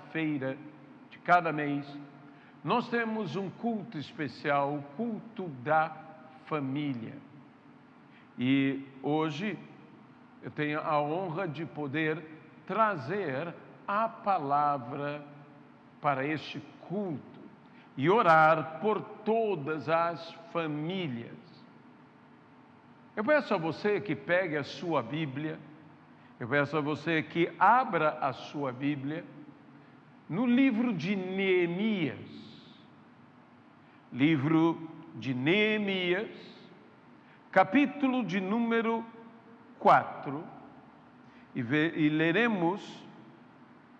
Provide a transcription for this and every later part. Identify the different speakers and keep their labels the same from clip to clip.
Speaker 1: quarta-feira de cada mês, nós temos um culto especial, o culto da família. E hoje eu tenho a honra de poder trazer a palavra para este culto e orar por todas as famílias. Eu peço a você que pegue a sua Bíblia, eu peço a você que abra a sua Bíblia no livro de Neemias. Livro de Neemias, capítulo de número 4, e leremos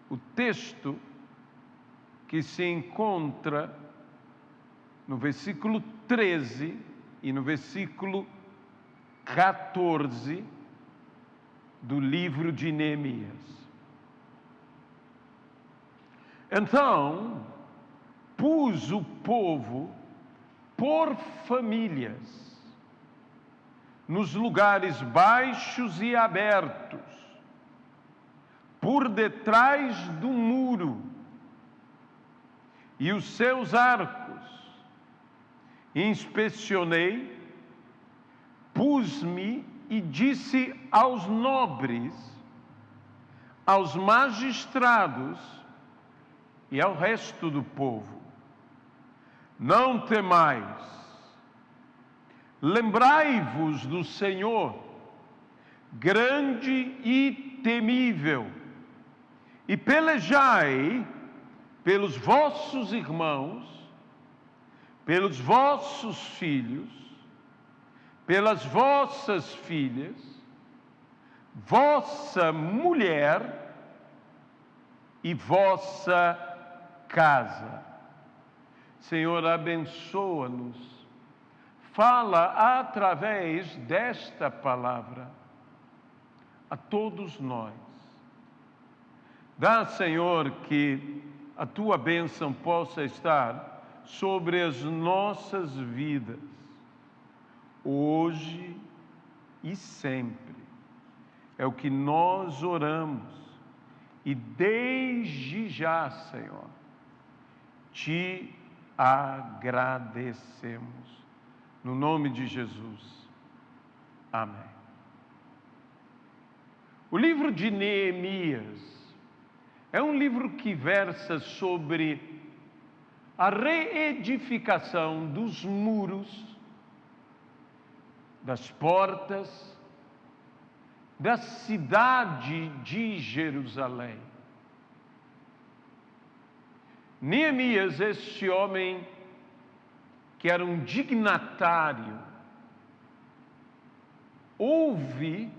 Speaker 1: o texto que se encontra no versículo 13 e no versículo 14 do livro de Neemias. Então, pus o povo por famílias, nos lugares baixos e abertos, por detrás do muro, e os seus arcos. Inspecionei, pus-me e disse aos nobres, aos magistrados e ao resto do povo: não temais, lembrai-vos do Senhor, grande e temível, e pelejai pelos vossos irmãos, pelos vossos filhos, pelas vossas filhas, vossa mulher e vossa casa. Senhor, abençoa-nos, fala através desta palavra a todos nós. Dá, Senhor, que a Tua bênção possa estar sobre as nossas vidas, hoje e sempre. É o que nós oramos e desde já, Senhor, Te agradecemos. No nome de Jesus. Amém. O livro de Neemias é um livro que versa sobre a reedificação dos muros, das portas, da cidade de Jerusalém. Neemias, este homem que era um dignatário, ouve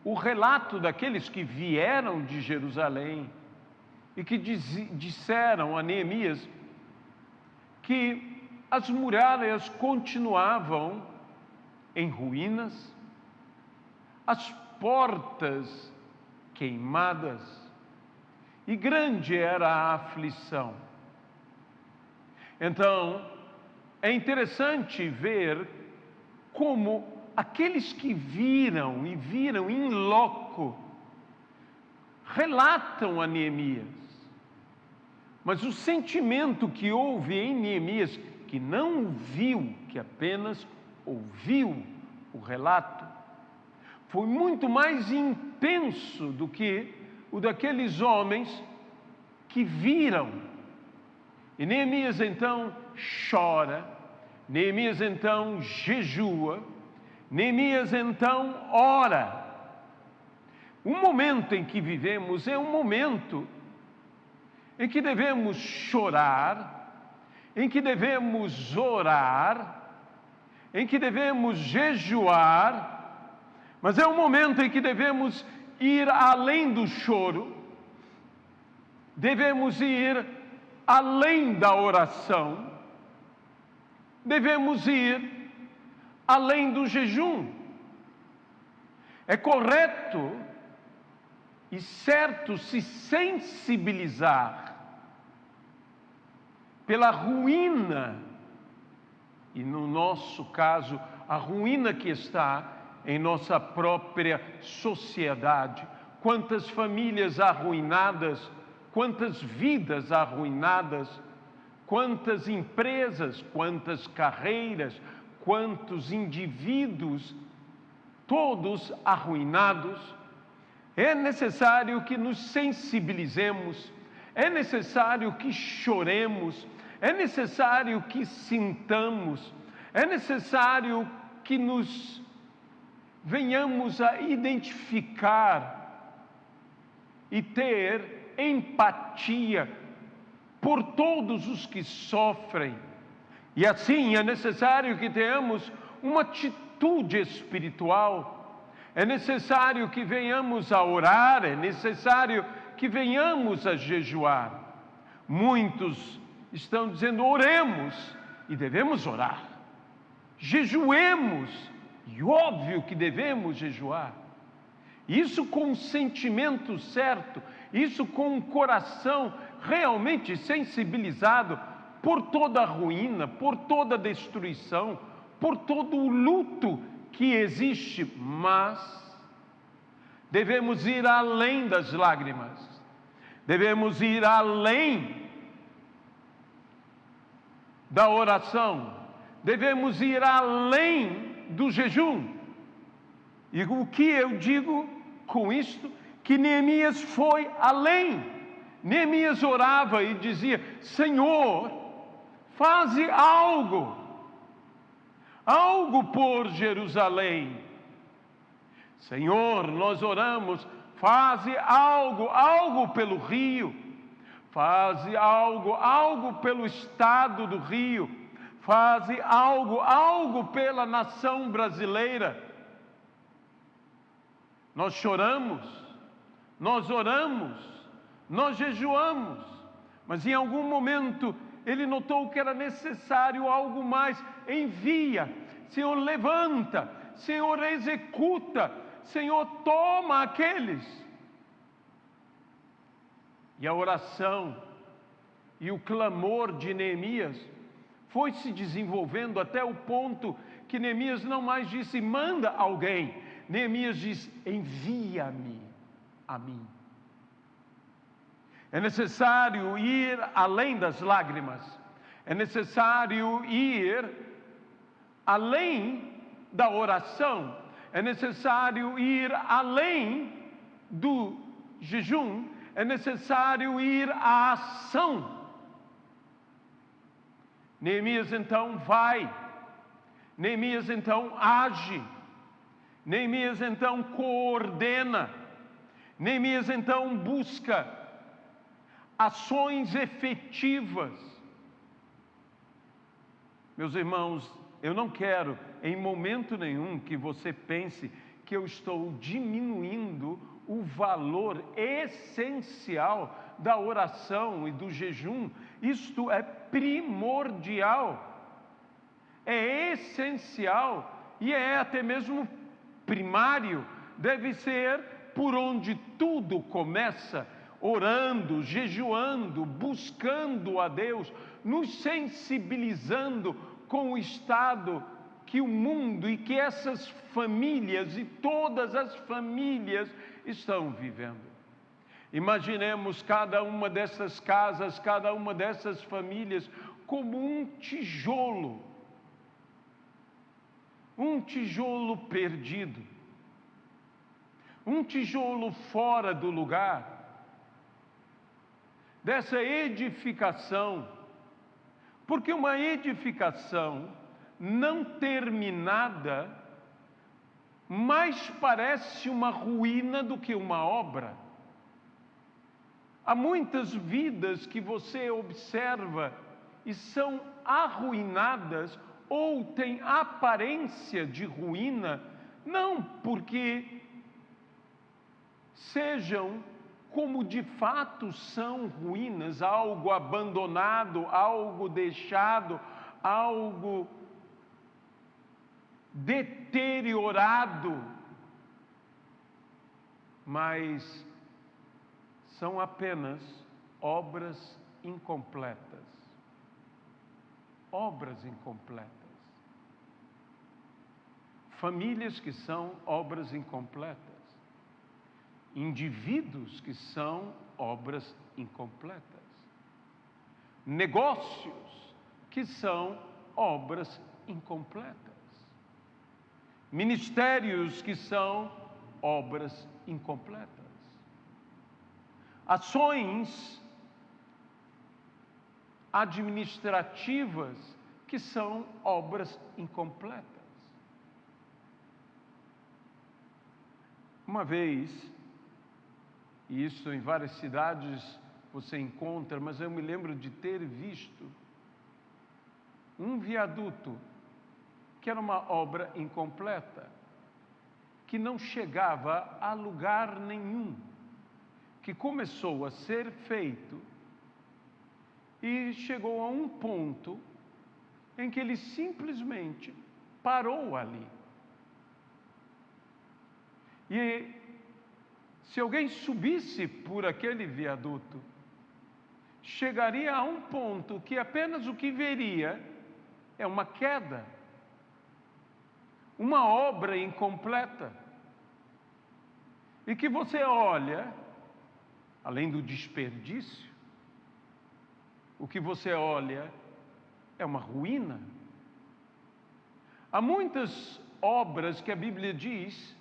Speaker 1: o relato daqueles que vieram de Jerusalém e que disseram a Neemias que as muralhas continuavam em ruínas, as portas queimadas, e grande era a aflição. Então, é interessante ver como aqueles que viram em loco relatam a Neemias. Mas o sentimento que houve em Neemias, que não viu, que apenas ouviu o relato, foi muito mais intenso do que o daqueles homens que viram. E Neemias então chora, Neemias então jejua, Neemias então ora. O momento em que vivemos é um momento em que devemos chorar, em que devemos orar, em que devemos jejuar, mas é um momento em que devemos ir além do choro, devemos ir além da oração, devemos ir além do jejum. É correto e certo se sensibilizar pela ruína, e no nosso caso, a ruína que está em nossa própria sociedade. Quantas famílias arruinadas, quantas vidas arruinadas, quantas empresas, quantas carreiras, quantos indivíduos, todos arruinados. É necessário que nos sensibilizemos, é necessário que choremos, é necessário que sintamos, é necessário que nos venhamos a identificar e ter empatia por todos os que sofrem. E assim é necessário que tenhamos uma atitude espiritual, é necessário que venhamos a orar, é necessário que venhamos a jejuar. Muitos estão dizendo: oremos, e devemos orar. Jejuemos, e óbvio que devemos jejuar. Isso com o sentimento certo, isso com o coração realmente sensibilizado por toda a ruína, por toda a destruição, por todo o luto que existe, mas devemos ir além das lágrimas, devemos ir além da oração, devemos ir além do jejum. E o que eu digo com isto? Que Neemias foi além. Neemias orava e dizia: Senhor, faze algo por Jerusalém. Senhor, nós oramos, faze algo pelo Rio, faze algo pelo estado do Rio, faze algo pela nação brasileira. Nós choramos, nós oramos, nós jejuamos, mas em algum momento ele notou que era necessário algo mais. Envia, Senhor, levanta, Senhor, executa, Senhor, toma aqueles. E a oração e o clamor de Neemias foi se desenvolvendo até o ponto que Neemias não mais disse: manda alguém. Neemias diz: envia-me a mim. É necessário ir além das lágrimas, é necessário ir além da oração, é necessário ir além do jejum, é necessário ir à ação. Neemias então vai, Neemias então age, Neemias então coordena, Neemias então busca ações efetivas. Meus irmãos, eu não quero em momento nenhum que você pense que eu estou diminuindo o valor essencial da oração e do jejum. Isto é primordial, é essencial e é até mesmo primário. Deve ser por onde tudo começa: orando, jejuando, buscando a Deus, nos sensibilizando com o estado que o mundo e que essas famílias e todas as famílias estão vivendo. Imaginemos cada uma dessas casas, cada uma dessas famílias como um tijolo perdido, um tijolo fora do lugar dessa edificação, porque uma edificação não terminada mais parece uma ruína do que uma obra. Há muitas vidas que você observa e são arruinadas ou têm aparência de ruína, não porque sejam como de fato são ruínas, algo abandonado, algo deixado, algo deteriorado, mas são apenas obras incompletas. Obras incompletas. Famílias que são obras incompletas. Indivíduos que são obras incompletas. Negócios que são obras incompletas. Ministérios que são obras incompletas. Ações administrativas que são obras incompletas. Uma vez, e isso em várias cidades você encontra, mas eu me lembro de ter visto um viaduto que era uma obra incompleta, que não chegava a lugar nenhum, que começou a ser feito e chegou a um ponto em que ele simplesmente parou ali. E se alguém subisse por aquele viaduto, chegaria a um ponto que apenas o que veria é uma queda, uma obra incompleta. E que você olha, além do desperdício, o que você olha é uma ruína. Há muitas obras que a Bíblia diz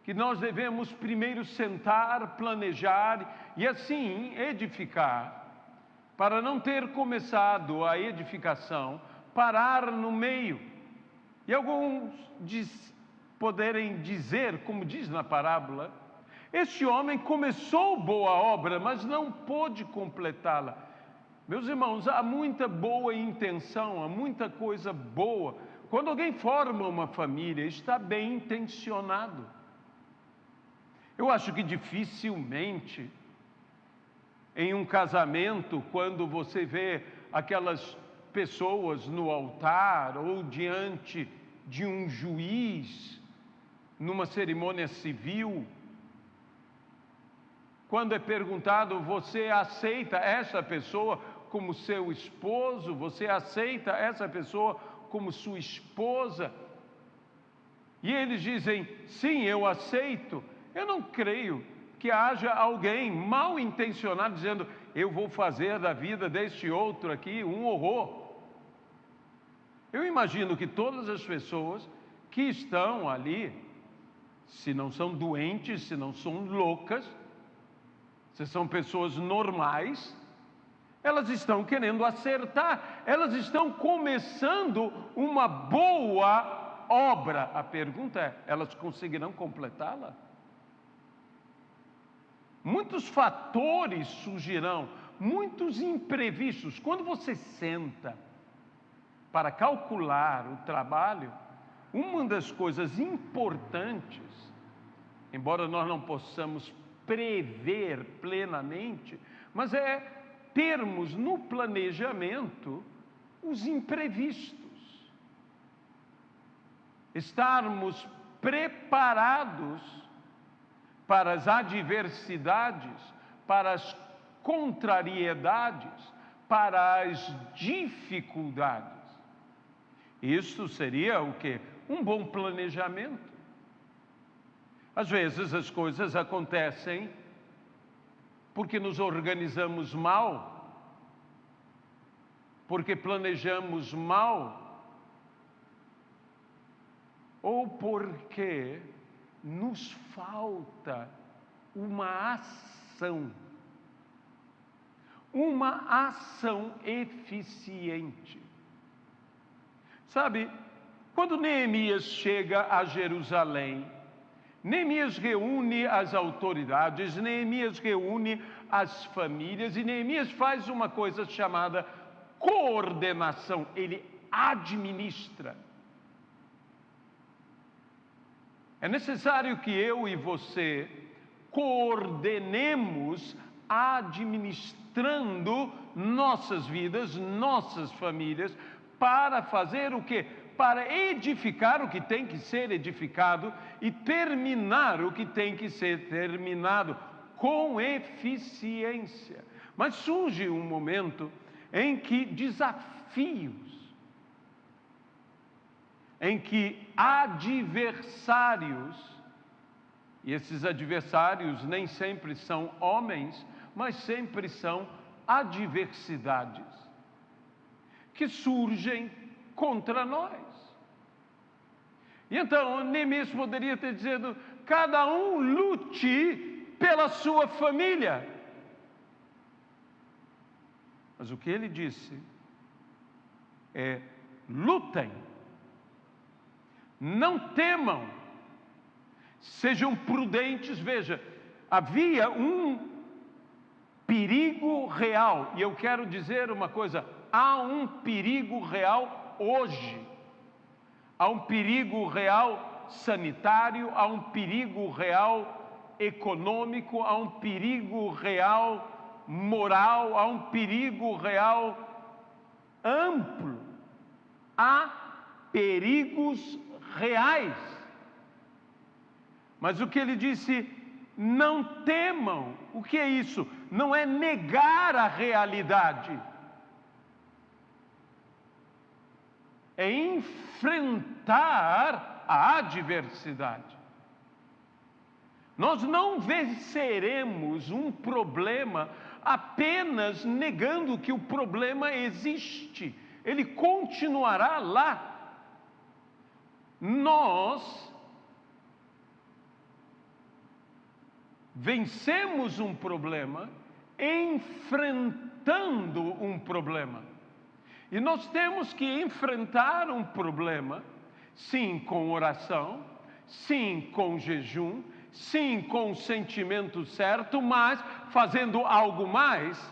Speaker 1: que nós devemos primeiro sentar, planejar e assim edificar, para não ter começado a edificação, parar no meio. E alguns poderem dizer, como diz na parábola, este homem começou boa obra, mas não pôde completá-la. Meus irmãos, há muita boa intenção, há muita coisa boa. Quando alguém forma uma família, está bem intencionado. Eu acho que dificilmente, em um casamento, quando você vê aquelas pessoas no altar ou diante de um juiz, numa cerimônia civil, quando é perguntado, você aceita essa pessoa como seu esposo? Você aceita essa pessoa como sua esposa? E eles dizem, sim, eu aceito. Eu não creio que haja alguém mal intencionado dizendo, eu vou fazer da vida deste outro aqui um horror. Eu imagino que todas as pessoas que estão ali, se não são doentes, se não são loucas, se são pessoas normais, elas estão querendo acertar, elas estão começando uma boa obra. A pergunta é, elas conseguirão completá-la? Muitos fatores surgirão, muitos imprevistos. Quando você senta para calcular o trabalho, uma das coisas importantes, embora nós não possamos prever plenamente, mas é termos no planejamento os imprevistos. Estarmos preparados para as adversidades, para as contrariedades, para as dificuldades. Isso seria o quê? Um bom planejamento. Às vezes as coisas acontecem porque nos organizamos mal, porque planejamos mal, ou porque nos falta uma ação eficiente. Sabe, quando Neemias chega a Jerusalém, Neemias reúne as autoridades, Neemias reúne as famílias e Neemias faz uma coisa chamada coordenação, ele administra. É necessário que eu e você coordenemos administrando nossas vidas, nossas famílias, para fazer o quê? Para edificar o que tem que ser edificado e terminar o que tem que ser terminado com eficiência. Mas surge um momento em que desafios, em que adversários, e esses adversários nem sempre são homens, mas sempre são adversidades que surgem contra nós. E então, Neemias poderia ter dito: cada um lute pela sua família. Mas o que ele disse é: lutem, não temam, sejam prudentes. Veja, havia um perigo real, e eu quero dizer uma coisa: há um perigo real hoje. Há um perigo real sanitário, há um perigo real econômico, há um perigo real moral, há um perigo real amplo. Há perigos reais. Mas o que ele disse: não temam. O que é isso? Não é negar a realidade, é enfrentar a adversidade. Nós não venceremos um problema apenas negando que o problema existe. Ele continuará lá. Nós vencemos um problema enfrentando um problema. E nós temos que enfrentar um problema, sim, com oração, sim, com jejum, sim, com o sentimento certo, mas fazendo algo mais,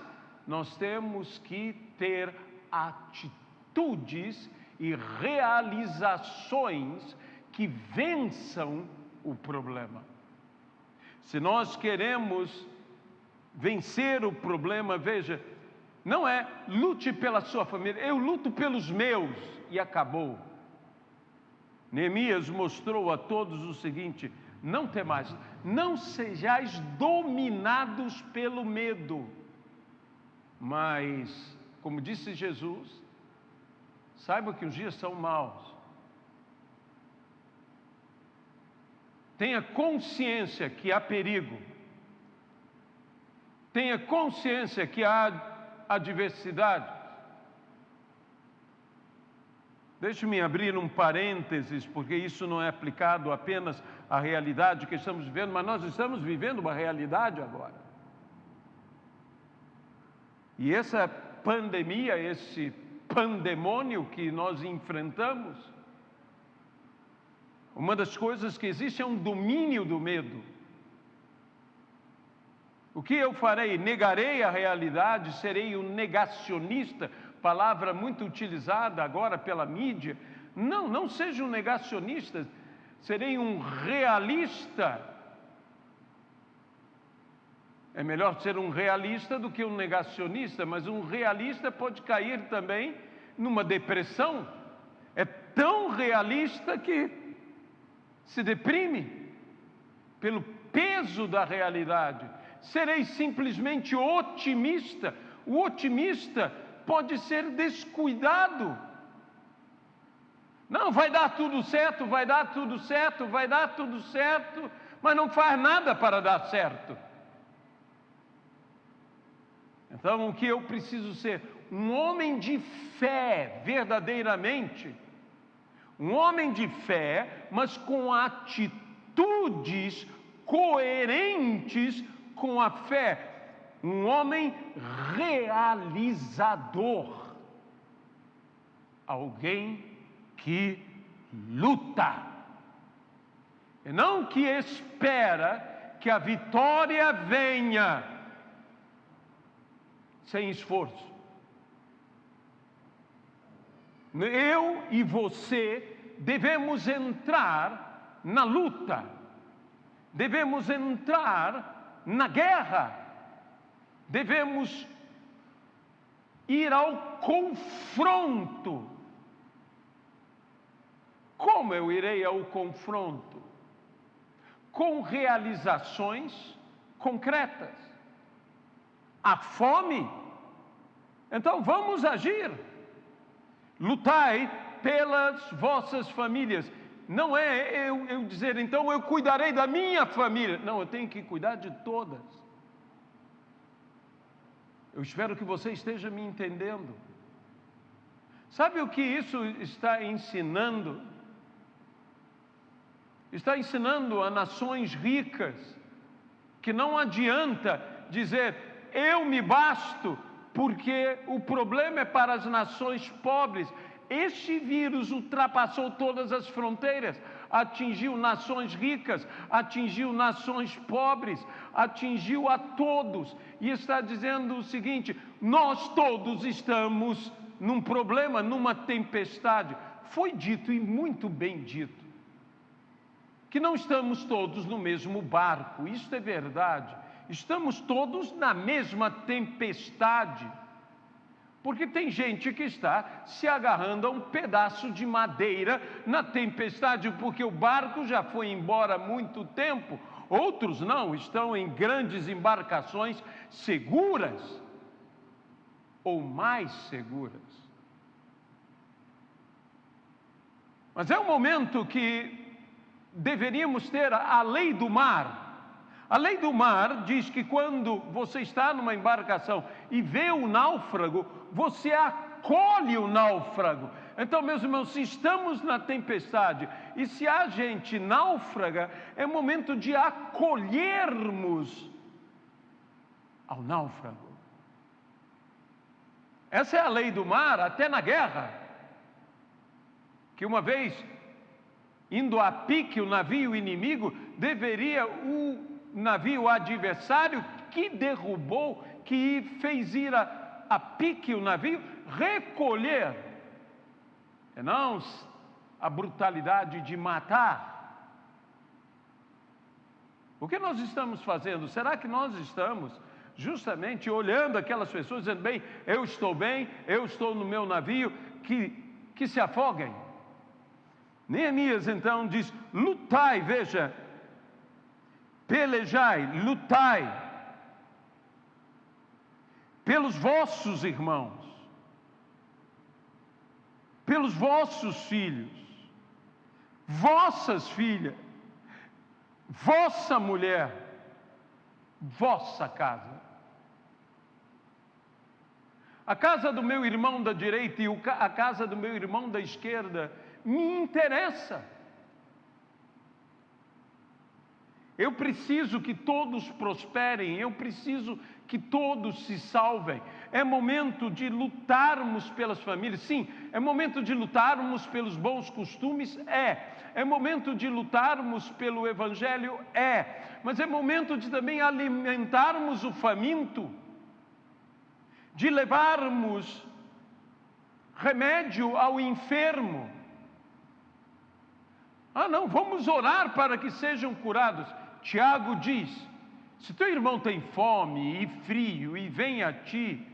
Speaker 1: nós temos que ter atitudes e realizações que vençam o problema. Se nós queremos vencer o problema, veja, não é lute pela sua família, eu luto pelos meus e acabou. Neemias mostrou a todos o seguinte: não temais, não sejais dominados pelo medo, mas, como disse Jesus, saiba que os dias são maus. Tenha consciência que há perigo, tenha consciência que há adversidade. Deixe-me abrir um parênteses, porque isso não é aplicado apenas à realidade que estamos vivendo, mas nós estamos vivendo uma realidade agora. E essa pandemia, esse pandemônio que nós enfrentamos, uma das coisas que existe é um domínio do medo. O que eu farei? Negarei a realidade, serei um negacionista, palavra muito utilizada agora pela mídia. Não, não seja um negacionista, serei um realista. É melhor ser um realista do que um negacionista, mas um realista pode cair também numa depressão. É tão realista que se deprime pelo peso da realidade. Serei simplesmente otimista. O otimista pode ser descuidado. Não, vai dar tudo certo, vai dar tudo certo, vai dar tudo certo, mas não faz nada para dar certo. Então, o que eu preciso ser? Um homem de fé, verdadeiramente. Um homem de fé, mas com atitudes coerentes com a fé. Um homem realizador. Alguém que luta. E não que espera que a vitória venha sem esforço. Eu e você devemos entrar na luta, devemos entrar na guerra, devemos ir ao confronto. Como eu irei ao confronto? Com realizações concretas. Há fome? Então vamos agir. Lutai pelas vossas famílias. Não é eu dizer, então eu cuidarei da minha família. Não, eu tenho que cuidar de todas. Eu espero que você esteja me entendendo. Sabe o que isso está ensinando? Está ensinando a nações ricas que não adianta dizer, eu me basto, porque o problema é para as nações pobres. Este vírus ultrapassou todas as fronteiras, atingiu nações ricas, atingiu nações pobres, atingiu a todos. E está dizendo o seguinte, nós todos estamos num problema, numa tempestade. Foi dito, e muito bem dito, que não estamos todos no mesmo barco, isto é verdade. Estamos todos na mesma tempestade, porque tem gente que está se agarrando a um pedaço de madeira na tempestade, porque o barco já foi embora há muito tempo. Outros não, estão em grandes embarcações seguras, ou mais seguras. Mas é um momento que deveríamos ter a lei do mar. A lei do mar diz que quando você está numa embarcação e vê o náufrago, você acolhe o náufrago. Então, meus irmãos, se estamos na tempestade e se há gente náufraga, é momento de acolhermos ao náufrago. Essa é a lei do mar, até na guerra. Que uma vez, indo a pique o navio inimigo, deveria o navio adversário que derrubou, que fez ir a pique o navio, recolher, e não a brutalidade de matar. O que nós estamos fazendo? Será que nós estamos justamente olhando aquelas pessoas dizendo, bem, eu estou no meu navio, que se afoguem? Neemias então diz, lutai, veja, pelejai, lutai, pelos vossos irmãos, pelos vossos filhos, vossas filhas, vossa mulher, vossa casa. A casa do meu irmão da direita e a casa do meu irmão da esquerda me interessa. Eu preciso que todos prosperem, eu preciso que todos se salvem. É momento de lutarmos pelas famílias, sim. É momento de lutarmos pelos bons costumes, é momento de lutarmos pelo Evangelho, mas é momento de também alimentarmos o faminto, de levarmos remédio ao enfermo. Não, vamos orar para que sejam curados. Tiago diz, se teu irmão tem fome e frio e vem a ti,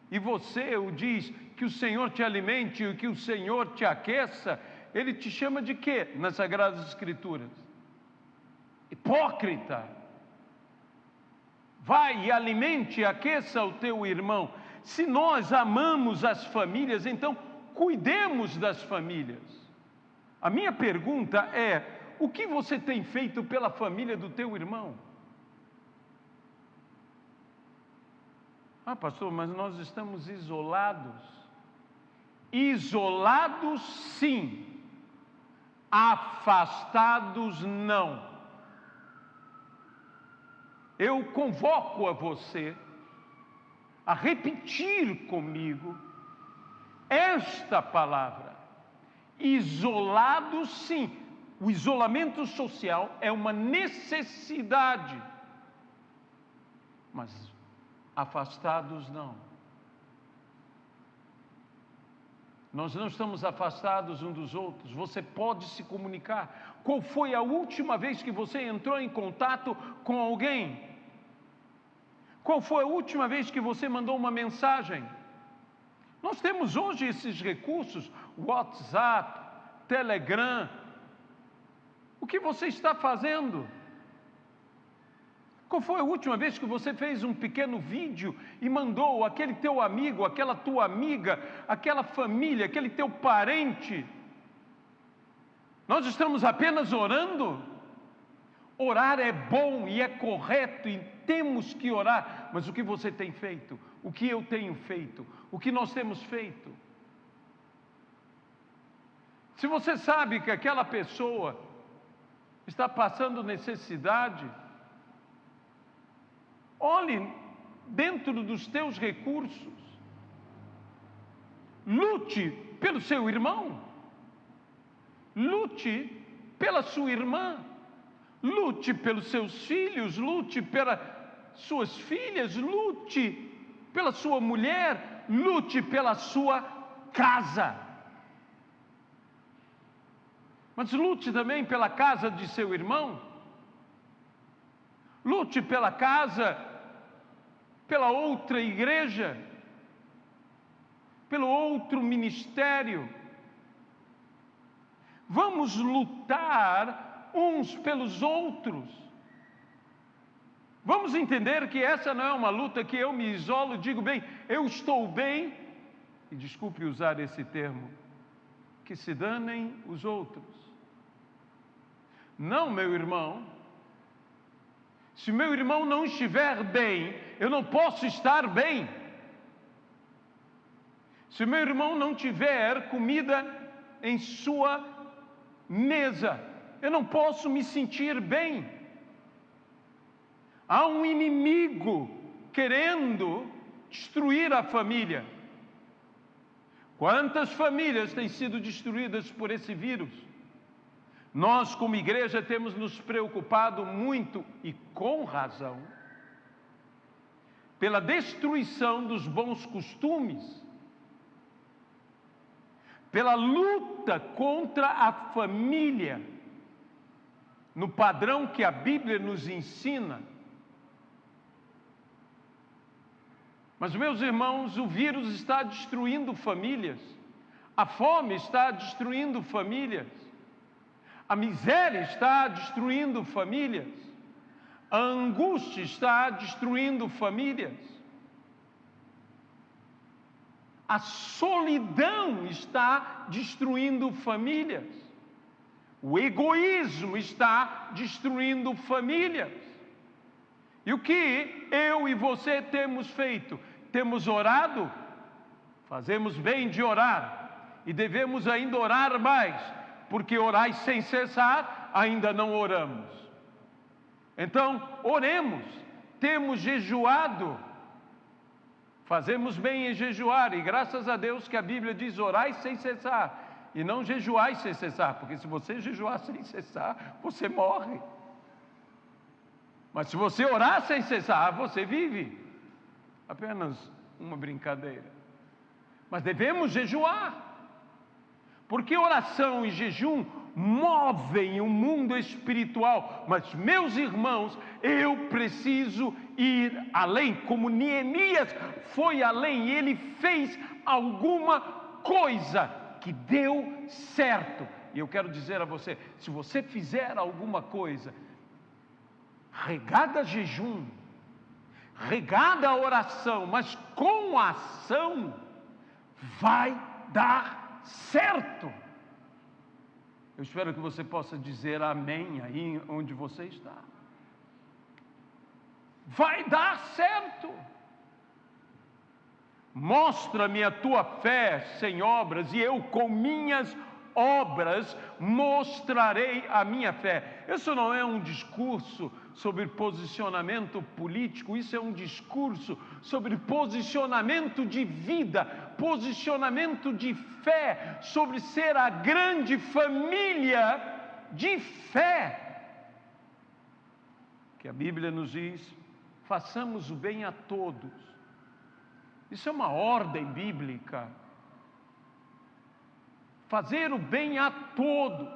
Speaker 1: e você o diz que o Senhor te alimente e que o Senhor te aqueça, ele te chama de quê nas Sagradas Escrituras? Hipócrita. Vai e alimente e aqueça o teu irmão. Se nós amamos as famílias, então cuidemos das famílias. A minha pergunta é, o que você tem feito pela família do teu irmão? Pastor, mas nós estamos isolados. Isolados sim, afastados não. Eu convoco a você a repetir comigo esta palavra. Isolados sim. O isolamento social é uma necessidade, mas afastados não. Nós não estamos afastados uns dos outros. Você pode se comunicar. Qual foi a última vez que você entrou em contato com alguém? Qual foi a última vez que você mandou uma mensagem? Nós temos hoje esses recursos, WhatsApp, Telegram. O que você está fazendo? Qual foi a última vez que você fez um pequeno vídeo e mandou aquele teu amigo, aquela tua amiga, aquela família, aquele teu parente? Nós estamos apenas orando? Orar é bom e é correto e temos que orar, mas o que você tem feito? o que eu tenho feito, o que nós temos feito. Se você sabe que aquela pessoa está passando necessidade, olhe dentro dos teus recursos, lute pelo seu irmão, lute pela sua irmã, lute pelos seus filhos, lute pelas suas filhas, lute pela sua mulher, lute pela sua casa. Mas lute também pela casa de seu irmão, lute pela casa, pela outra igreja, pelo outro ministério. Vamos lutar uns pelos outros. Vamos entender que essa não é uma luta que eu me isolo e digo, bem, eu estou bem, e desculpe usar esse termo, que se danem os outros. Não, meu irmão, se meu irmão não estiver bem, eu não posso estar bem. Se meu irmão não tiver comida em sua mesa, eu não posso me sentir bem. Há um inimigo querendo destruir a família. Quantas famílias têm sido destruídas por esse vírus? Nós, como igreja, temos nos preocupado muito, e com razão, pela destruição dos bons costumes, pela luta contra a família, no padrão que a Bíblia nos ensina. Mas, meus irmãos, o vírus está destruindo famílias, a fome está destruindo famílias, a miséria está destruindo famílias, a angústia está destruindo famílias, a solidão está destruindo famílias, o egoísmo está destruindo famílias. E o que eu e você temos feito? Temos orado? Fazemos bem de orar, e devemos ainda orar mais, porque orai sem cessar, ainda não oramos. Então, oremos. Temos jejuado, fazemos bem em jejuar, e graças a Deus que a Bíblia diz orai sem cessar, e não jejuai sem cessar, porque se você jejuar sem cessar, você morre. Mas se você orar sem cessar, você vive. Apenas uma brincadeira. Mas devemos jejuar, porque oração e jejum movem o mundo espiritual. Mas, meus irmãos, eu preciso ir além, como Neemias foi além, ele fez alguma coisa que deu certo. E eu quero dizer a você, se você fizer alguma coisa regada a jejum, regada a oração, mas com ação, vai dar certo. Eu espero que você possa dizer amém aí onde você está. Vai dar certo. Mostra-me a tua fé sem obras, e eu com minhas obras mostrarei a minha fé. Isso não é um discurso sobre posicionamento político, isso é um discurso sobre posicionamento de vida, posicionamento de fé, sobre ser a grande família de fé, que a Bíblia nos diz, façamos o bem a todos. Isso é uma ordem bíblica, fazer o bem a todos.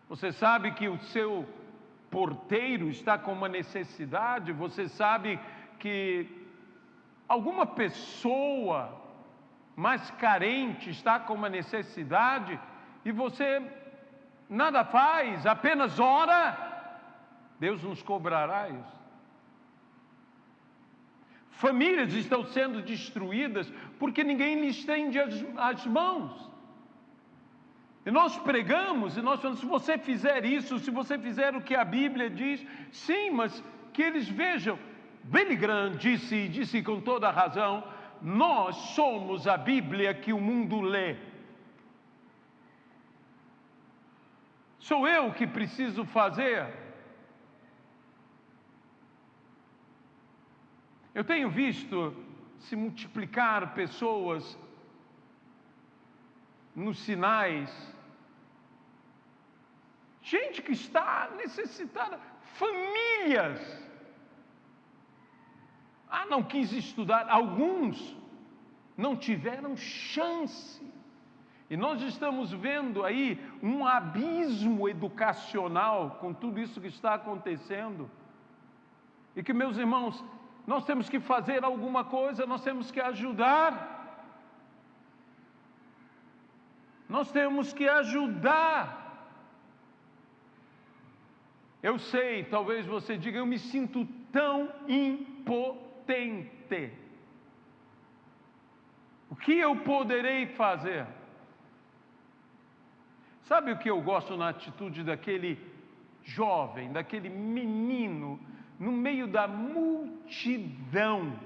Speaker 1: Você sabe que o seu porteiro está com uma necessidade, você sabe que alguma pessoa mais carente está com uma necessidade, e você nada faz, apenas ora, Deus nos cobrará isso. Famílias estão sendo destruídas porque ninguém lhes estende as mãos. E nós pregamos, e nós falamos, se você fizer isso, se você fizer o que a Bíblia diz, sim, mas que eles vejam, Billy Graham disse com toda a razão: nós somos a Bíblia que o mundo lê. Sou eu que preciso fazer. Eu tenho visto se multiplicar pessoas nos sinais, gente que está necessitada, famílias. Não quis estudar, alguns não tiveram chance. E nós estamos vendo aí um abismo educacional com tudo isso que está acontecendo. E que, meus irmãos, nós temos que fazer alguma coisa, nós temos que ajudar. Nós temos que ajudar. Eu sei, talvez você diga, eu me sinto tão impotente. O que eu poderei fazer? Sabe o que eu gosto na atitude daquele jovem, daquele menino, no meio da multidão?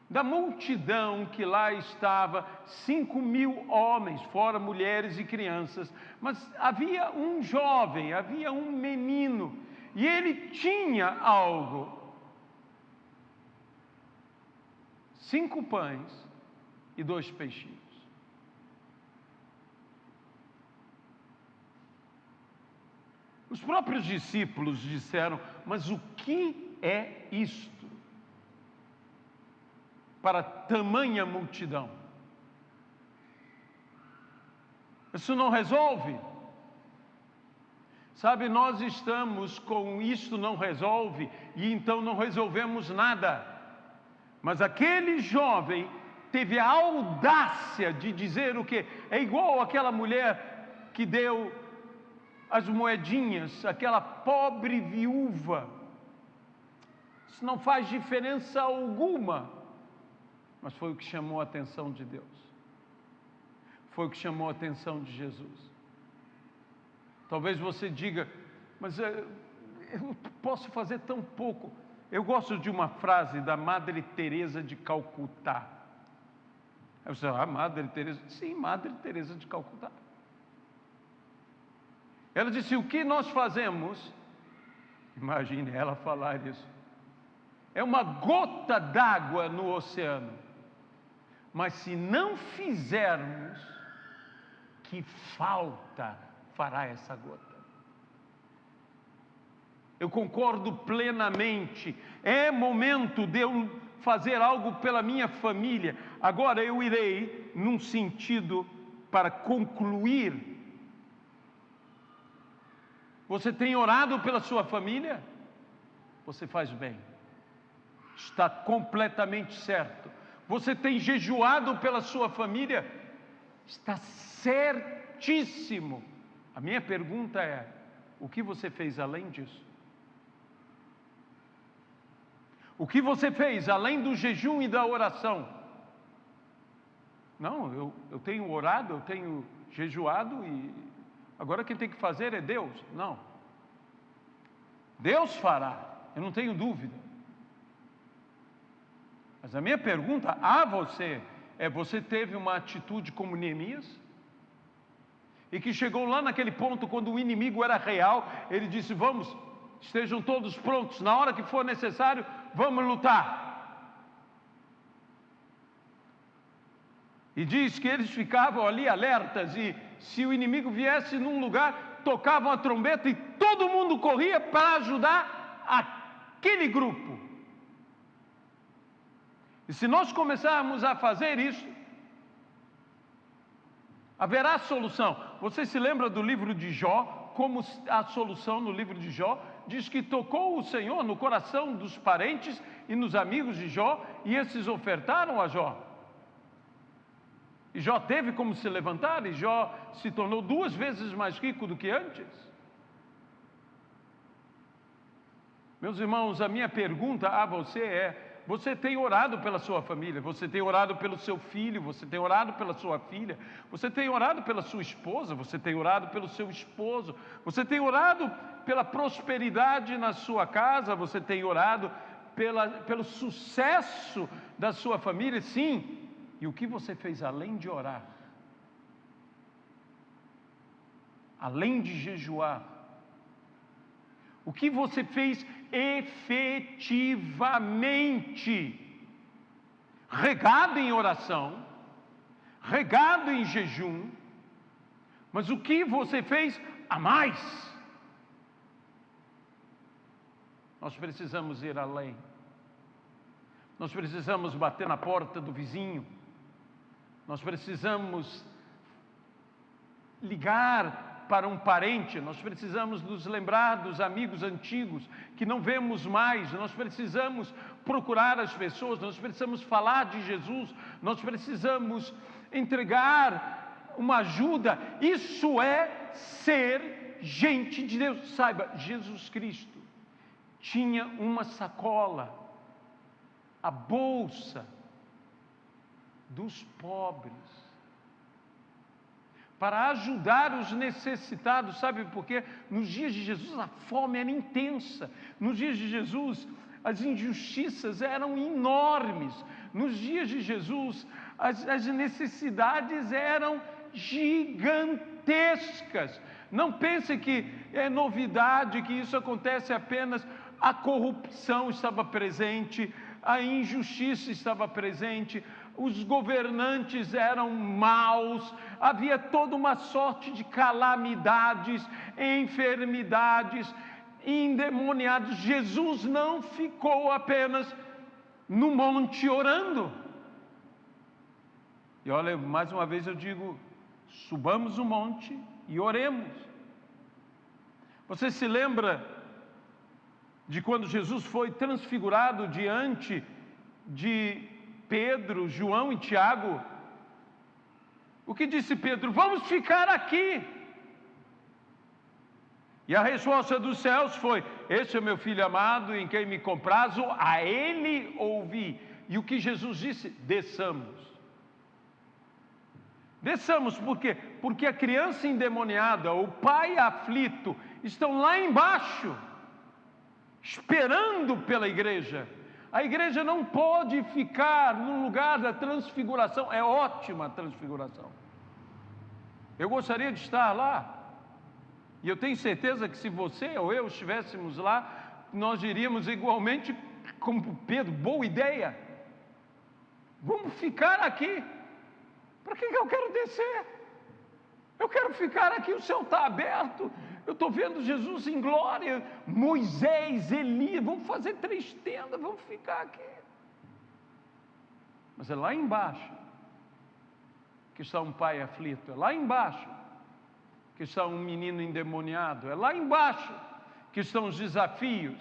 Speaker 1: Da multidão que lá estava, 5.000 homens, fora mulheres e crianças, mas havia um jovem, havia um menino, e ele tinha algo. 5 pães e 2 peixinhos. Os próprios discípulos disseram: mas o que é isto para tamanha multidão? Isso não resolve. Sabe, nós estamos com isto não resolve, e então não resolvemos nada. Mas aquele jovem teve a audácia de dizer o quê? É igual aquela mulher que deu as moedinhas, aquela pobre viúva. Isso não faz diferença alguma, mas foi o que chamou a atenção de Deus, foi o que chamou a atenção de Jesus. Talvez você diga: mas eu posso fazer tão pouco. Eu gosto de uma frase da Madre Teresa de Calcutá. Aí você fala: Madre Teresa? Sim, Madre Teresa de Calcutá. Ela disse: o que nós fazemos, imagine ela falar isso, é uma gota d'água no oceano, mas se não fizermos, que falta fará essa gota? Eu concordo plenamente, é momento de eu fazer algo pela minha família. Agora eu irei num sentido para concluir. Você tem orado pela sua família? Você faz bem, está completamente certo. Você tem jejuado pela sua família? Está certíssimo. A minha pergunta é: o que você fez além disso? O que você fez além do jejum e da oração? Não, eu tenho orado, eu tenho jejuado e agora quem tem que fazer é Deus. Não. Deus fará, eu não tenho dúvida. Mas a minha pergunta a você é: você teve uma atitude como Neemias? E que chegou lá naquele ponto, quando o inimigo era real, ele disse: vamos, estejam todos prontos, na hora que for necessário, vamos lutar. E diz que eles ficavam ali alertas, e se o inimigo viesse num lugar, tocavam a trombeta e todo mundo corria para ajudar aquele grupo. E se nós começarmos a fazer isso, haverá solução. Você se lembra do livro de Jó? Como a solução no livro de Jó diz que tocou o Senhor no coração dos parentes e nos amigos de Jó, e esses ofertaram a Jó. E Jó teve como se levantar, e Jó se tornou 2 vezes mais rico do que antes. Meus irmãos, a minha pergunta a você é: você tem orado pela sua família, você tem orado pelo seu filho, você tem orado pela sua filha, você tem orado pela sua esposa, você tem orado pelo seu esposo, você tem orado pela prosperidade na sua casa, você tem orado pelo sucesso da sua família, sim. E o que você fez além de orar? Além de jejuar? O que você fez efetivamente? Regado em oração, regado em jejum, mas o que você fez a mais? Nós precisamos ir além. Nós precisamos bater na porta do vizinho. Nós precisamos ligar para um parente. Nós precisamos nos lembrar dos amigos antigos que não vemos mais. Nós precisamos procurar as pessoas. Nós precisamos falar de Jesus. Nós precisamos entregar uma ajuda. Isso é ser gente de Deus. Saiba, Jesus Cristo tinha uma sacola, a bolsa dos pobres, para ajudar os necessitados. Sabe por quê? Nos dias de Jesus a fome era intensa, nos dias de Jesus as injustiças eram enormes, nos dias de Jesus as necessidades eram gigantescas. Não pense que é novidade, que isso acontece apenas. A corrupção estava presente, a injustiça estava presente, os governantes eram maus, havia toda uma sorte de calamidades, enfermidades, endemoniados. Jesus não ficou apenas no monte orando. E olha, mais uma vez eu digo, subamos o monte e oremos. Você se lembra de quando Jesus foi transfigurado diante de Pedro, João e Tiago? O que disse Pedro? Vamos ficar aqui. E a resposta dos céus foi: este é meu filho amado, em quem me comprazo, a ele ouvi. E o que Jesus disse? Desçamos. Desçamos, por quê? Porque a criança endemoniada, o pai aflito, estão lá embaixo, esperando pela igreja. A igreja não pode ficar no lugar da transfiguração. É ótima a transfiguração. Eu gostaria de estar lá. E eu tenho certeza que se você ou eu estivéssemos lá, nós diríamos igualmente como Pedro: boa ideia. Vamos ficar aqui. Para que eu quero descer? Eu quero ficar aqui, o céu está aberto. Eu estou vendo Jesus em glória, Moisés, Elias, vamos fazer 3 tendas, vamos ficar aqui. Mas é lá embaixo que está um pai aflito, é lá embaixo que está um menino endemoniado, é lá embaixo que estão os desafios.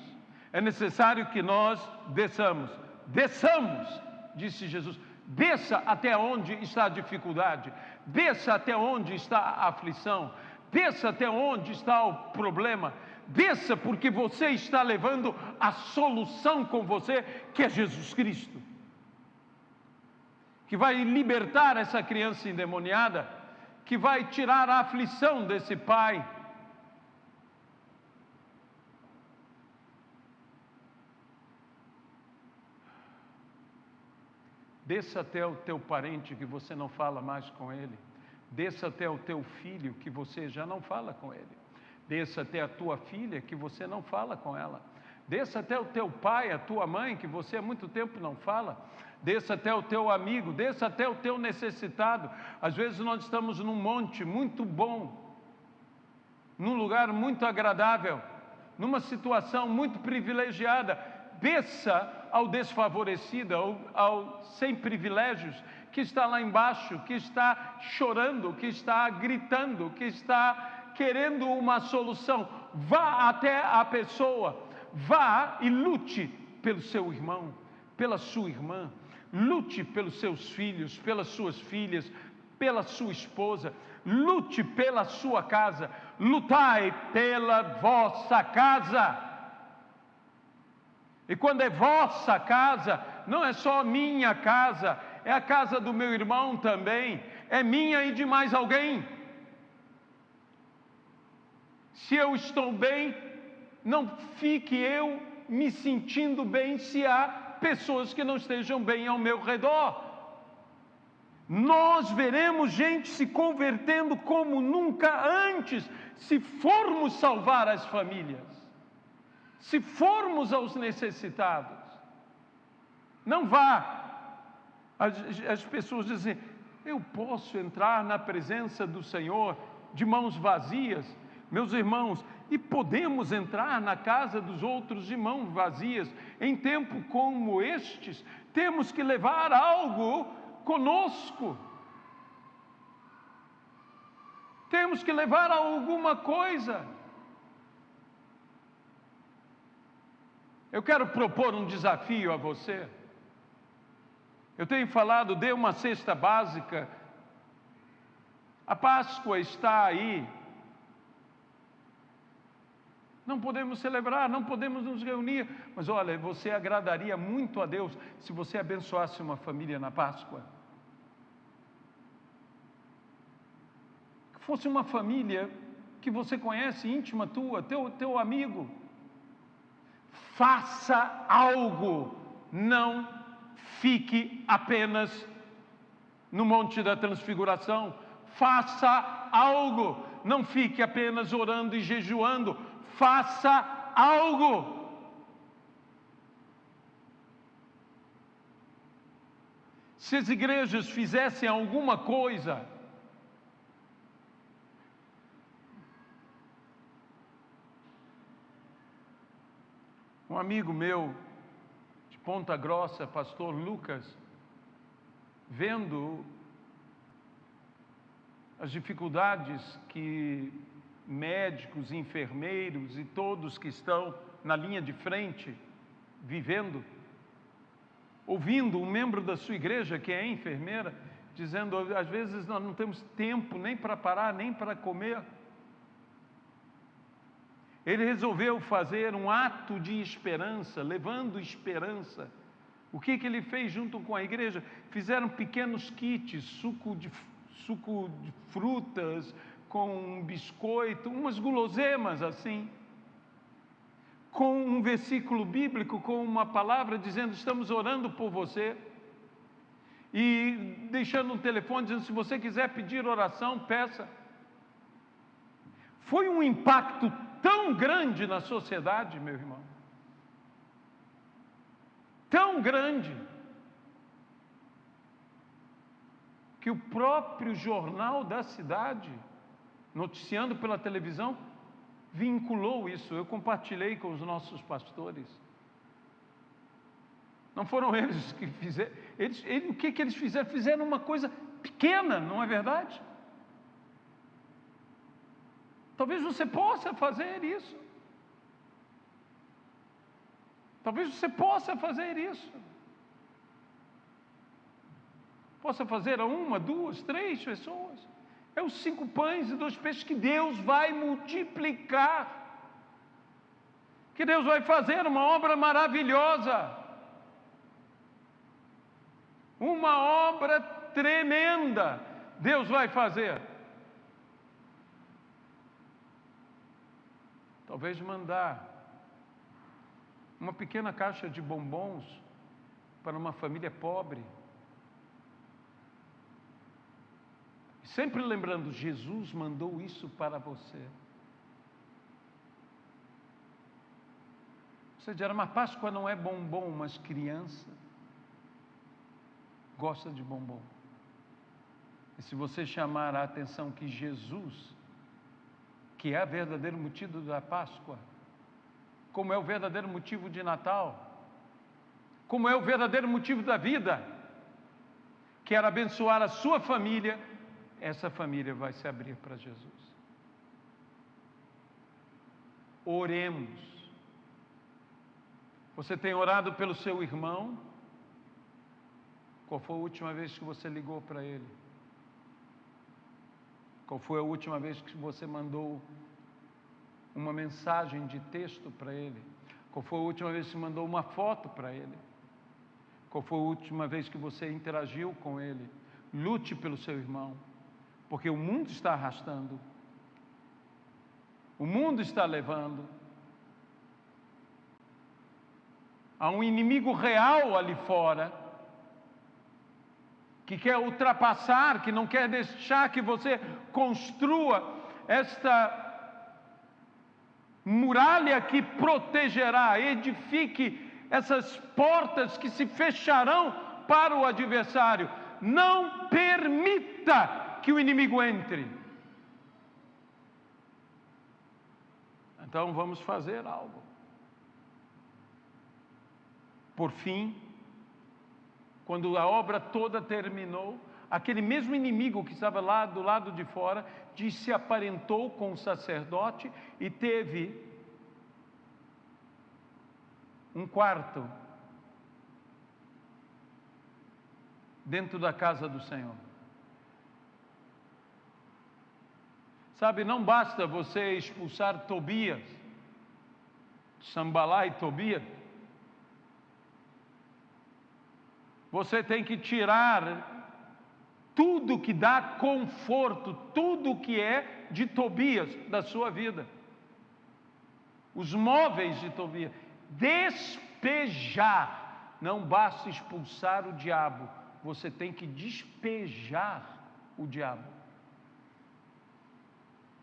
Speaker 1: É necessário que nós desçamos. Desçamos, disse Jesus. Desça até onde está a dificuldade, desça até onde está a aflição, desça até onde está o problema, desça, porque você está levando a solução com você, que é Jesus Cristo, que vai libertar essa criança endemoniada, que vai tirar a aflição desse pai. Desça até o teu parente que você não fala mais com ele. Desça até o teu filho que você já não fala com ele. Desça até a tua filha que você não fala com ela. Desça até o teu pai, a tua mãe que você há muito tempo não fala. Desça até o teu amigo, desça até o teu necessitado. Às vezes nós estamos num monte muito bom, num lugar muito agradável, numa situação muito privilegiada. Desça ao desfavorecido, ao sem privilégios, que está lá embaixo, que está chorando, que está gritando, que está querendo uma solução. Vá até a pessoa, vá e lute pelo seu irmão, pela sua irmã, lute pelos seus filhos, pelas suas filhas, pela sua esposa, lute pela sua casa, lutai pela vossa casa. E quando é vossa casa, não é só minha casa, é a casa do meu irmão também, é minha e de mais alguém. Se eu estou bem, não fique eu me sentindo bem se há pessoas que não estejam bem ao meu redor. Nós veremos gente se convertendo como nunca antes, se formos salvar as famílias, se formos aos necessitados. Não vá. As pessoas dizem: eu posso entrar na presença do Senhor de mãos vazias? Meus irmãos, e podemos entrar na casa dos outros de mãos vazias. Em tempo como estes, temos que levar algo conosco. Temos que levar alguma coisa. Eu quero propor um desafio a você. Eu tenho falado, dê uma cesta básica. A Páscoa está aí. Não podemos celebrar, não podemos nos reunir, mas olha, você agradaria muito a Deus se você abençoasse uma família na Páscoa. Que fosse uma família que você conhece, íntima tua, teu amigo. Faça algo, não fique apenas no Monte da Transfiguração. Faça algo, não fique apenas orando e jejuando. Faça algo. Se as igrejas fizessem alguma coisa, um amigo meu de Ponta Grossa, pastor Lucas, vendo as dificuldades que médicos, enfermeiros e todos que estão na linha de frente vivendo, ouvindo um membro da sua igreja que é enfermeira, dizendo: às vezes nós não temos tempo nem para parar, nem para comer. Ele resolveu fazer um ato de esperança, levando esperança. O que ele fez junto com a igreja? Fizeram pequenos kits, suco de frutas, com um biscoito, umas guloseimas assim, com um versículo bíblico, com uma palavra dizendo: estamos orando por você, e deixando um telefone dizendo: se você quiser pedir oração, peça. Foi um impacto tão grande na sociedade, meu irmão, tão grande, que o próprio jornal da cidade, noticiando pela televisão, vinculou isso. Eu compartilhei com os nossos pastores. Não foram eles que fizeram. O que eles fizeram? Fizeram uma coisa pequena, não é verdade? Talvez você possa fazer isso. Talvez você possa fazer isso. Possa fazer a 1, 2, 3 pessoas. É os 5 pães e 2 peixes que Deus vai multiplicar. Que Deus vai fazer uma obra maravilhosa. Uma obra tremenda. Deus vai fazer. Talvez mandar uma pequena caixa de bombons para uma família pobre. Sempre lembrando, Jesus mandou isso para você. Você dirá: mas Páscoa não é bombom, mas criança gosta de bombom. E se você chamar a atenção que Jesus, que é o verdadeiro motivo da Páscoa, como é o verdadeiro motivo de Natal, como é o verdadeiro motivo da vida, que era abençoar a sua família, essa família vai se abrir para Jesus. Oremos. Você tem orado pelo seu irmão? Qual foi a última vez que você ligou para ele? Qual foi a última vez que você mandou uma mensagem de texto para ele? Qual foi a última vez que você mandou uma foto para ele? Qual foi a última vez que você interagiu com ele? Lute pelo seu irmão, porque o mundo está arrastando, o mundo está levando. Há um inimigo real ali fora, que quer ultrapassar, que não quer deixar que você construa esta muralha que protegerá, edifique essas portas que se fecharão para o adversário. Não permita que o inimigo entre. Então vamos fazer algo. Por fim, quando a obra toda terminou, aquele mesmo inimigo que estava lá do lado de fora, se aparentou com o sacerdote e teve um quarto dentro da casa do Senhor. Sabe, não basta você expulsar Tobias, Sambalá e Tobias. Você tem que tirar tudo que dá conforto, tudo que é de Tobias da sua vida. Os móveis de Tobias. Despejar. Não basta expulsar o diabo, você tem que despejar o diabo.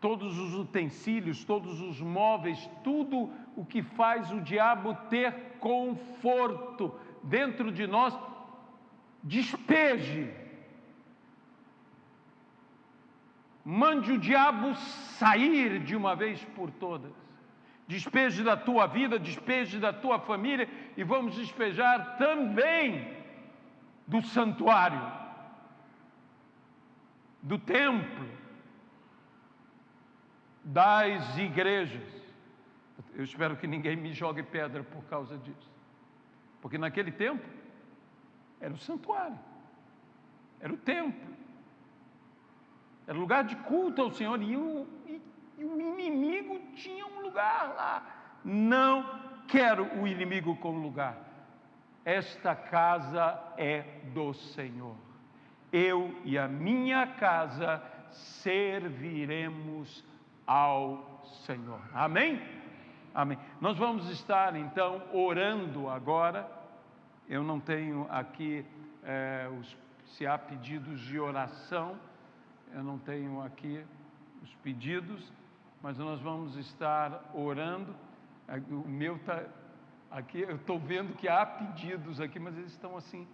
Speaker 1: Todos os utensílios, todos os móveis, tudo o que faz o diabo ter conforto dentro de nós, despeje. Mande o diabo sair de uma vez por todas. Despeje da tua vida, despeje da tua família, e vamos despejar também do santuário, do templo, das igrejas. Eu espero que ninguém me jogue pedra por causa disso, porque naquele tempo era o santuário, era o templo, era lugar de culto ao Senhor, e o inimigo tinha um lugar lá. Não quero o inimigo com lugar. Esta casa é do Senhor. Eu e a minha casa serviremos ao Senhor. Amém? Amém. Nós vamos estar então orando agora. Eu não tenho aqui se há pedidos de oração. Eu não tenho aqui os pedidos, mas nós vamos estar orando. O meu está aqui, eu estou vendo que há pedidos aqui, mas eles estão assim,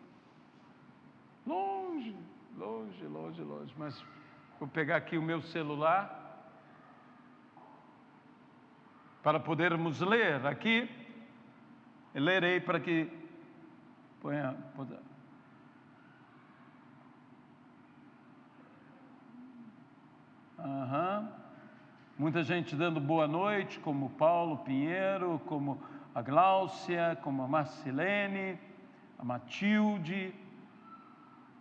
Speaker 1: longe, longe, longe, longe. Mas vou pegar aqui o meu celular para podermos ler aqui. Eu lerei para que ponha. Muita gente dando boa noite, como Paulo Pinheiro, como a Gláucia, como a Marcilene, a Matilde,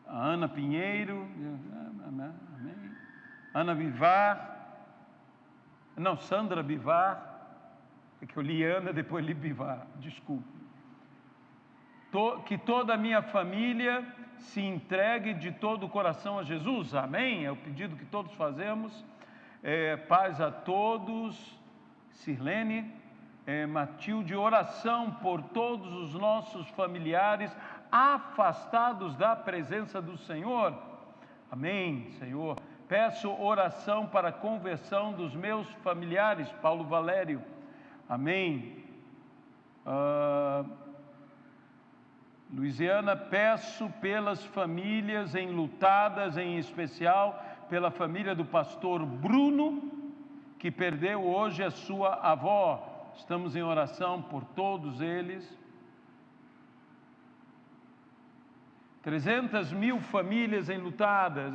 Speaker 1: a Ana Pinheiro, amém. Ana Bivar, não, Sandra Bivar, é que eu li Ana, depois li Bivar, desculpe. Que toda a minha família se entregue de todo o coração a Jesus, amém? É o pedido que todos fazemos. Paz a todos. Sirlene, Matilde, oração por todos os nossos familiares afastados da presença do Senhor, amém, Senhor. Peço oração para a conversão dos meus familiares, Paulo Valério, amém. Luiziana, peço pelas famílias enlutadas, em especial pela família do pastor Bruno, que perdeu hoje a sua avó. Estamos em oração por todos eles. 300.000 famílias enlutadas.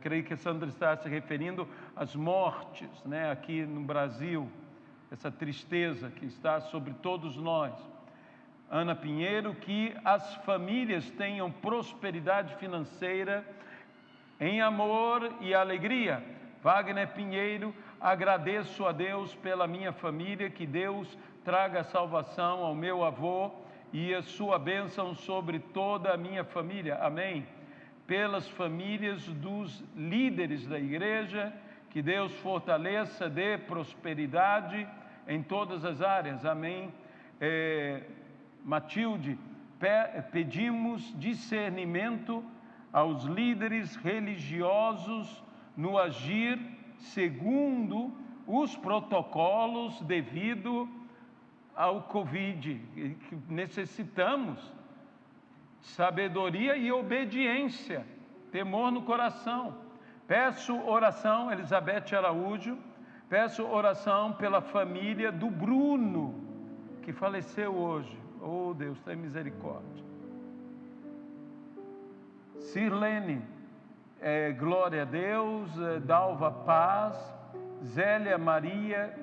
Speaker 1: Creio que a Sandra está se referindo às mortes, né, aqui no Brasil. Essa tristeza que está sobre todos nós. Ana Pinheiro, que as famílias tenham prosperidade financeira em amor e alegria. Wagner Pinheiro, agradeço a Deus pela minha família, que Deus traga salvação ao meu avô e a sua bênção sobre toda a minha família. Amém. Pelas famílias dos líderes da igreja, que Deus fortaleça, dê prosperidade em todas as áreas. Amém. Matilde, pedimos discernimento aos líderes religiosos no agir segundo os protocolos devido ao Covid. Necessitamos sabedoria e obediência, temor no coração. Peço oração, Elizabeth Araújo, peço oração pela família do Bruno, que faleceu hoje. Oh Deus, tem misericórdia. Sirlene, glória a Deus. Dalva Paz, Zélia Maria,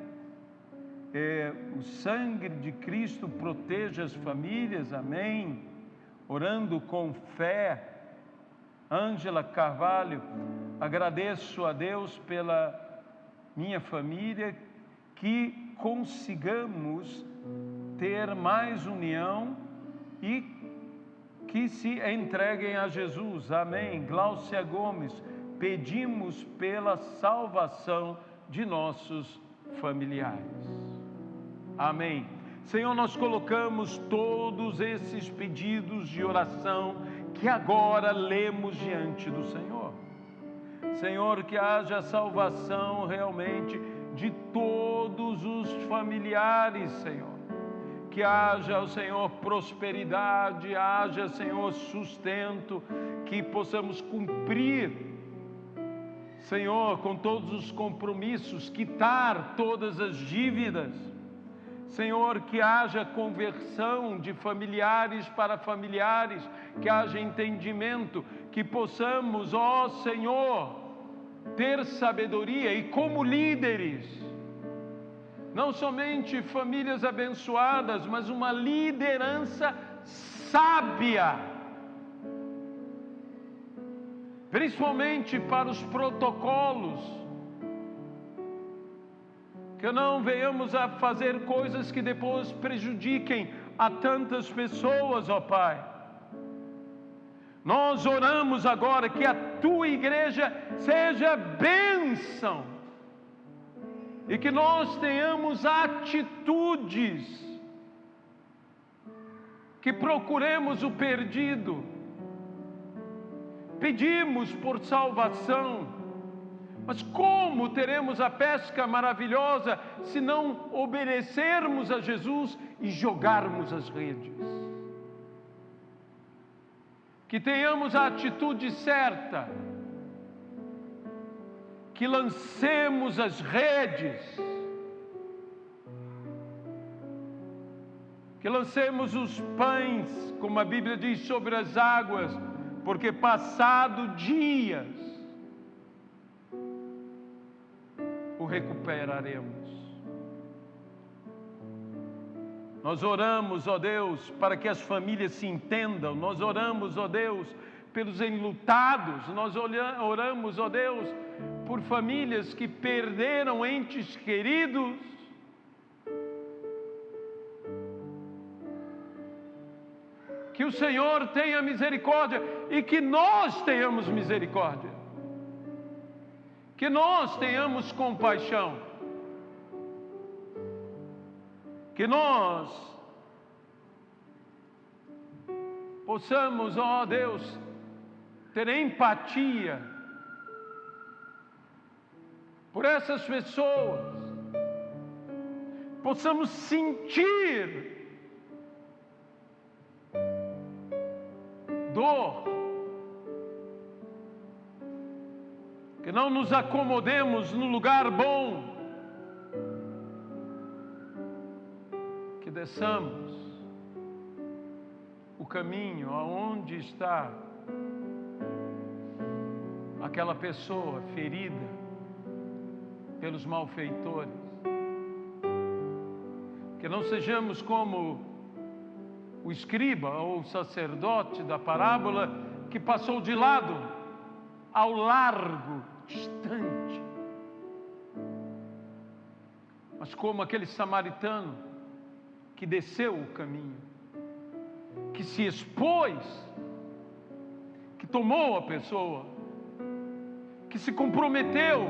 Speaker 1: o sangue de Cristo proteja as famílias, amém. Orando com fé. Ângela Carvalho, agradeço a Deus pela minha família, que consigamos ter mais união e que se entreguem a Jesus, amém. Gláucia Gomes, pedimos pela salvação de nossos familiares, amém. Senhor, nós colocamos todos esses pedidos de oração que agora lemos diante do Senhor. Senhor, que haja salvação realmente de todos os familiares, Senhor. Que haja, Senhor, prosperidade, haja, Senhor, sustento, que possamos cumprir, Senhor, com todos os compromissos, quitar todas as dívidas. Senhor, que haja conversão de familiares para familiares, que haja entendimento, que possamos, ó Senhor, ter sabedoria e como líderes, não somente famílias abençoadas, mas uma liderança sábia, principalmente para os protocolos, que não venhamos a fazer coisas que depois prejudiquem a tantas pessoas, ó Pai. Nós oramos agora que a Tua igreja seja bênção e que nós tenhamos atitudes, que procuremos o perdido, pedimos por salvação. Mas como teremos a pesca maravilhosa se não obedecermos a Jesus e jogarmos as redes? Que tenhamos a atitude certa, que lancemos as redes, que lancemos os pães, como a Bíblia diz, sobre as águas, porque passado dias o recuperaremos. Nós oramos, ó Deus, para que as famílias se entendam. Nós oramos, ó Deus, pelos enlutados. Nós oramos, ó Deus, por famílias que perderam entes queridos. Que o Senhor tenha misericórdia e que nós tenhamos misericórdia. Que nós tenhamos compaixão. Que nós possamos, ó Deus, ter empatia por essas pessoas. Possamos sentir dor. Que não nos acomodemos no lugar bom. Que desçamos o caminho aonde está aquela pessoa ferida pelos malfeitores. Que não sejamos como o escriba ou o sacerdote da parábola que passou de lado, ao largo, distante. Mas como aquele samaritano que desceu o caminho que se expôs, que tomou a pessoa, que se comprometeu,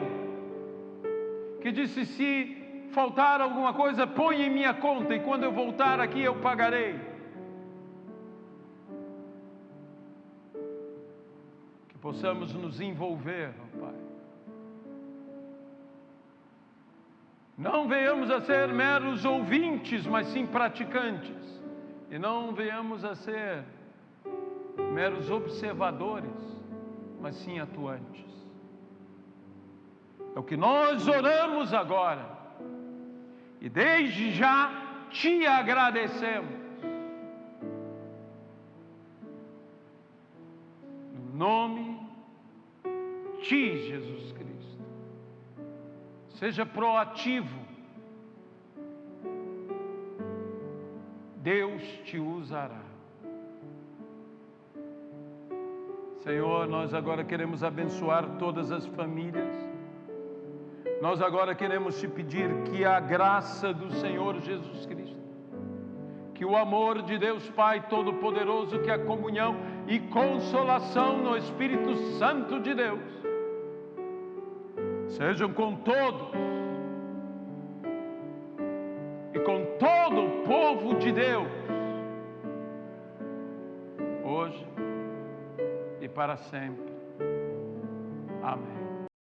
Speaker 1: que disse: se faltar alguma coisa, põe em minha conta e quando eu voltar aqui eu pagarei. Que possamos nos envolver, ó Pai. Não venhamos a ser meros ouvintes, mas sim praticantes. E não venhamos a ser meros observadores, mas sim atuantes. É o que nós oramos agora. E desde já te agradecemos. No nome de Jesus Cristo. Seja proativo. Deus te usará. Senhor, nós agora queremos abençoar todas as famílias. Nós agora queremos te pedir que a graça do Senhor Jesus Cristo, que o amor de Deus Pai Todo-Poderoso, que a comunhão e consolação no Espírito Santo de Deus, sejam com todos e com todo o povo de Deus, hoje e para sempre. Amém.